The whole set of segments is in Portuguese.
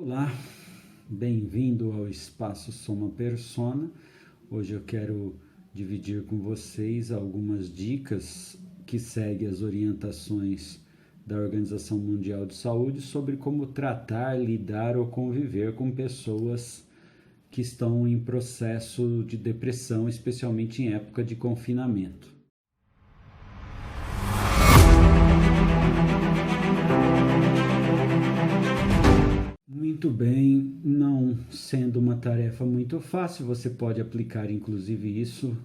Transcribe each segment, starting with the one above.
Olá, bem-vindo ao Espaço Soma Persona. Hoje eu quero dividir com vocês algumas dicas que seguem as orientações da Organização Mundial de Saúde sobre como tratar, lidar ou conviver com pessoas que estão em processo de depressão, especialmente em época de confinamento. Muito bem, não sendo uma tarefa muito fácil, você pode aplicar inclusive isso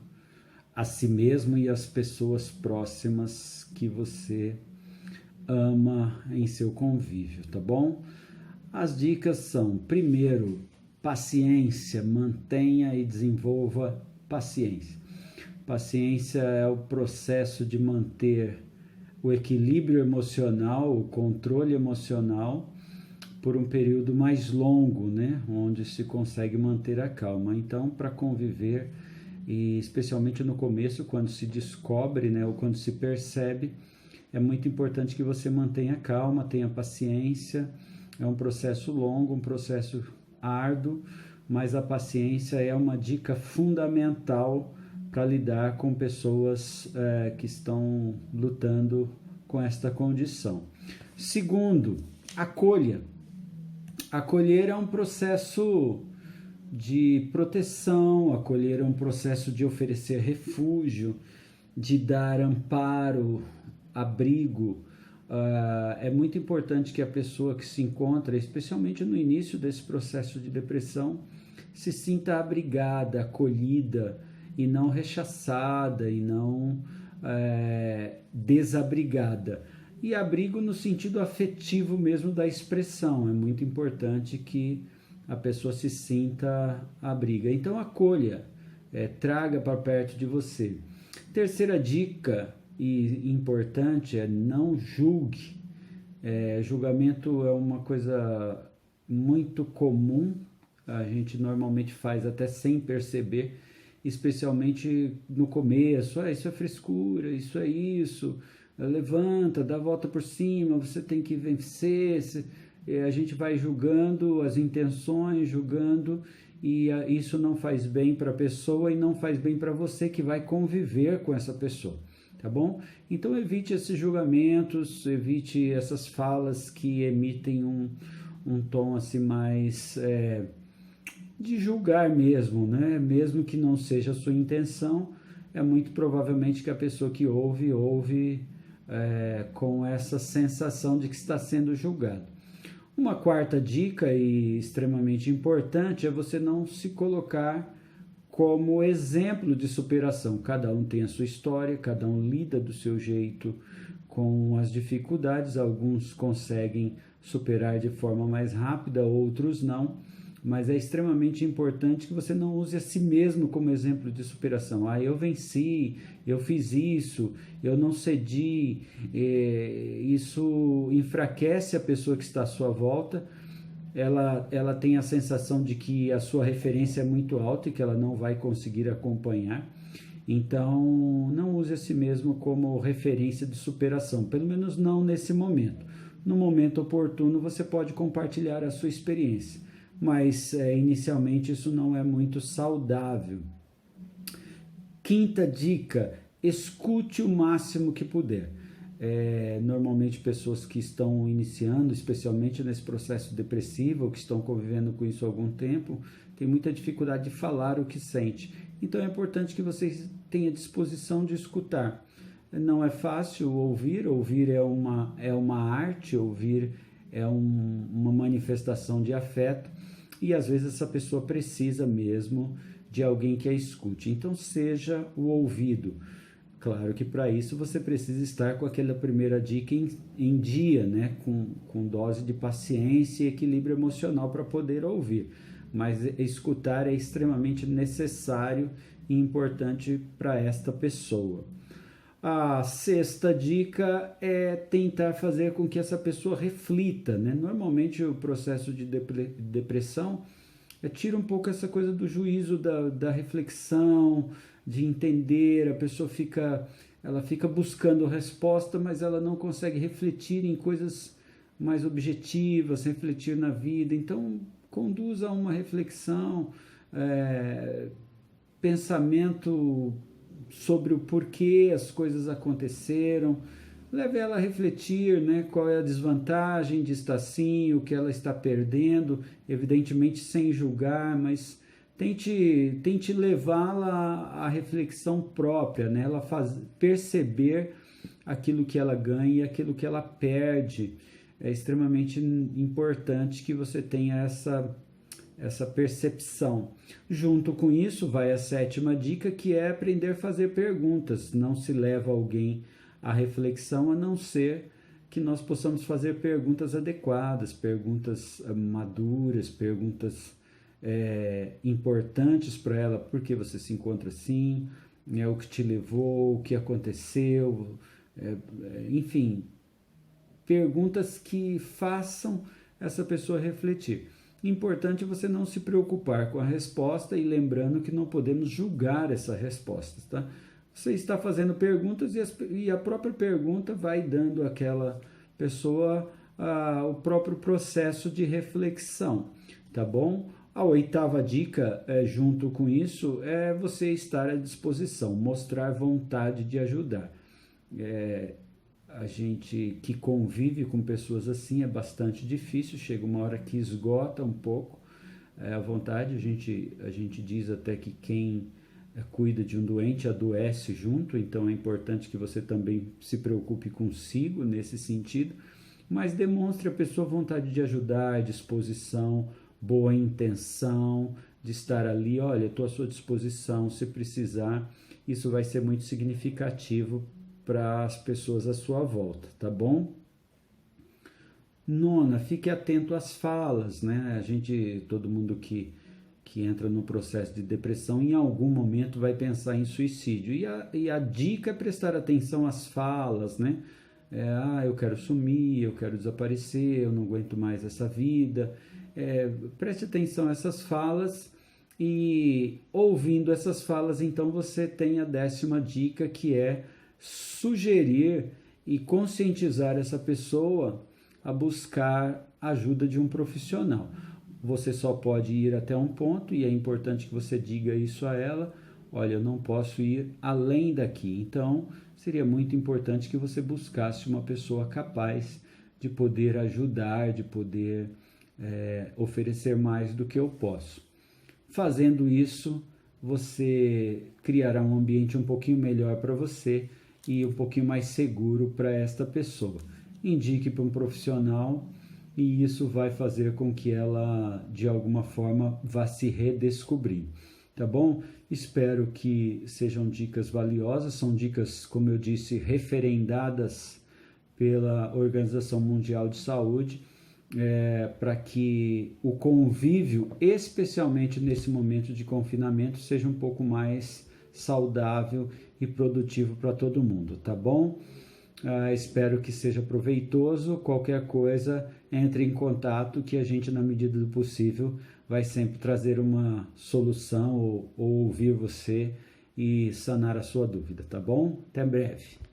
a si mesmo e às pessoas próximas que você ama em seu convívio, tá bom? As dicas são: primeiro, paciência, mantenha e desenvolva paciência. Paciência é o processo de manter o equilíbrio emocional, o controle emocional por um período mais longo, né, onde se consegue manter a calma. Então, para conviver, e especialmente no começo, quando se descobre, né, ou quando se percebe, é muito importante que você mantenha calma, tenha paciência. É um processo longo, um processo árduo, mas a paciência é uma dica fundamental para lidar com pessoas que estão lutando com esta condição. Segundo, acolha. Acolher é um processo de proteção, acolher é um processo de oferecer refúgio, de dar amparo, abrigo. É muito importante que a pessoa que se encontra, especialmente no início desse processo de depressão, se sinta abrigada, acolhida e não rechaçada e não desabrigada. E abrigo no sentido afetivo mesmo da expressão. É muito importante que a pessoa se sinta abriga. Então acolha, traga para perto de você. Terceira dica e importante é não julgue. Julgamento é uma coisa muito comum, a gente normalmente faz até sem perceber, especialmente no começo. Isso é frescura, isso é isso, levanta, dá a volta por cima, você tem que vencer. A gente vai julgando as intenções, julgando, e isso não faz bem para a pessoa e não faz bem para você que vai conviver com essa pessoa, tá bom? Então evite esses julgamentos, evite essas falas que emitem um tom assim mais de julgar mesmo, né? Mesmo que não seja a sua intenção, é muito provavelmente que a pessoa que ouve com essa sensação de que está sendo julgado. Uma quarta dica e extremamente importante é você não se colocar como exemplo de superação. Cada um tem a sua história, cada um lida do seu jeito com as dificuldades. Alguns conseguem superar de forma mais rápida, outros não. Mas é extremamente importante que você não use a si mesmo como exemplo de superação. Eu venci, eu fiz isso, eu não cedi. Isso enfraquece a pessoa que está à sua volta. Ela tem a sensação de que a sua referência é muito alta e que ela não vai conseguir acompanhar. Então, não use a si mesmo como referência de superação, pelo menos não nesse momento. No momento oportuno, você pode compartilhar a sua experiência, mas inicialmente isso não é muito saudável. Quinta dica: escute o máximo que puder. Normalmente pessoas que estão iniciando, especialmente nesse processo depressivo, ou que estão convivendo com isso há algum tempo, têm muita dificuldade de falar o que sente. Então é importante que vocês tenham disposição de escutar. Não é fácil ouvir é uma arte, ouvir é uma manifestação de afeto, e às vezes essa pessoa precisa mesmo de alguém que a escute. Então seja o ouvido. Claro que para isso você precisa estar com aquela primeira dica em dia, né? Com dose de paciência e equilíbrio emocional para poder ouvir. Mas escutar é extremamente necessário e importante para esta pessoa. A sexta dica é tentar fazer com que essa pessoa reflita, né? Normalmente o processo de depressão tira um pouco essa coisa do juízo, da reflexão, de entender. A pessoa ela fica buscando resposta, mas ela não consegue refletir em coisas mais objetivas, refletir na vida. Então, conduza a uma reflexão, pensamento sobre o porquê as coisas aconteceram, leve ela a refletir, né, qual é a desvantagem de estar assim, o que ela está perdendo, evidentemente sem julgar, mas tente levá-la à reflexão própria, né, ela perceber aquilo que ela ganha e aquilo que ela perde. É extremamente importante que você tenha essa percepção. Junto com isso, vai a 7ª dica, que é aprender a fazer perguntas. Não se leva alguém à reflexão a não ser que nós possamos fazer perguntas adequadas, perguntas maduras, perguntas importantes para ela. Por que você se encontra assim? O que te levou? O que aconteceu? Enfim, perguntas que façam essa pessoa refletir. Importante você não se preocupar com a resposta e lembrando que não podemos julgar essa resposta, tá? Você está fazendo perguntas e a própria pergunta vai dando àquela pessoa o próprio processo de reflexão, tá bom? A 8ª dica, junto com isso, é você estar à disposição, mostrar vontade de ajudar. A gente que convive com pessoas assim é bastante difícil, chega uma hora que esgota um pouco a vontade. A gente diz até que quem cuida de um doente adoece junto, então é importante que você também se preocupe consigo nesse sentido, mas demonstre a pessoa vontade de ajudar, disposição, boa intenção, de estar ali, olha, estou à sua disposição, se precisar. Isso vai ser muito significativo para as pessoas à sua volta, tá bom? 9ª, fique atento às falas, né? Todo mundo que entra no processo de depressão, em algum momento vai pensar em suicídio. E a dica é prestar atenção às falas, né? Eu quero sumir, eu quero desaparecer, eu não aguento mais essa vida. Preste atenção a essas falas e, ouvindo essas falas, então você tem a 10ª dica, que é sugerir e conscientizar essa pessoa a buscar ajuda de um profissional. Você só pode ir até um ponto e é importante que você diga isso a ela. Olha, eu não posso ir além daqui. Então, seria muito importante que você buscasse uma pessoa capaz de poder ajudar, de poder oferecer mais do que eu posso. Fazendo isso, você criará um ambiente um pouquinho melhor para você e um pouquinho mais seguro para esta pessoa. Indique para um profissional e isso vai fazer com que ela, de alguma forma, vá se redescobrir, tá bom? Espero que sejam dicas valiosas, são dicas, como eu disse, referendadas pela Organização Mundial de Saúde, para que o convívio, especialmente nesse momento de confinamento, seja um pouco mais saudável e produtivo para todo mundo, tá bom? Espero que seja proveitoso. Qualquer coisa, entre em contato que a gente, na medida do possível, vai sempre trazer uma solução ou ouvir você e sanar a sua dúvida, tá bom? Até breve.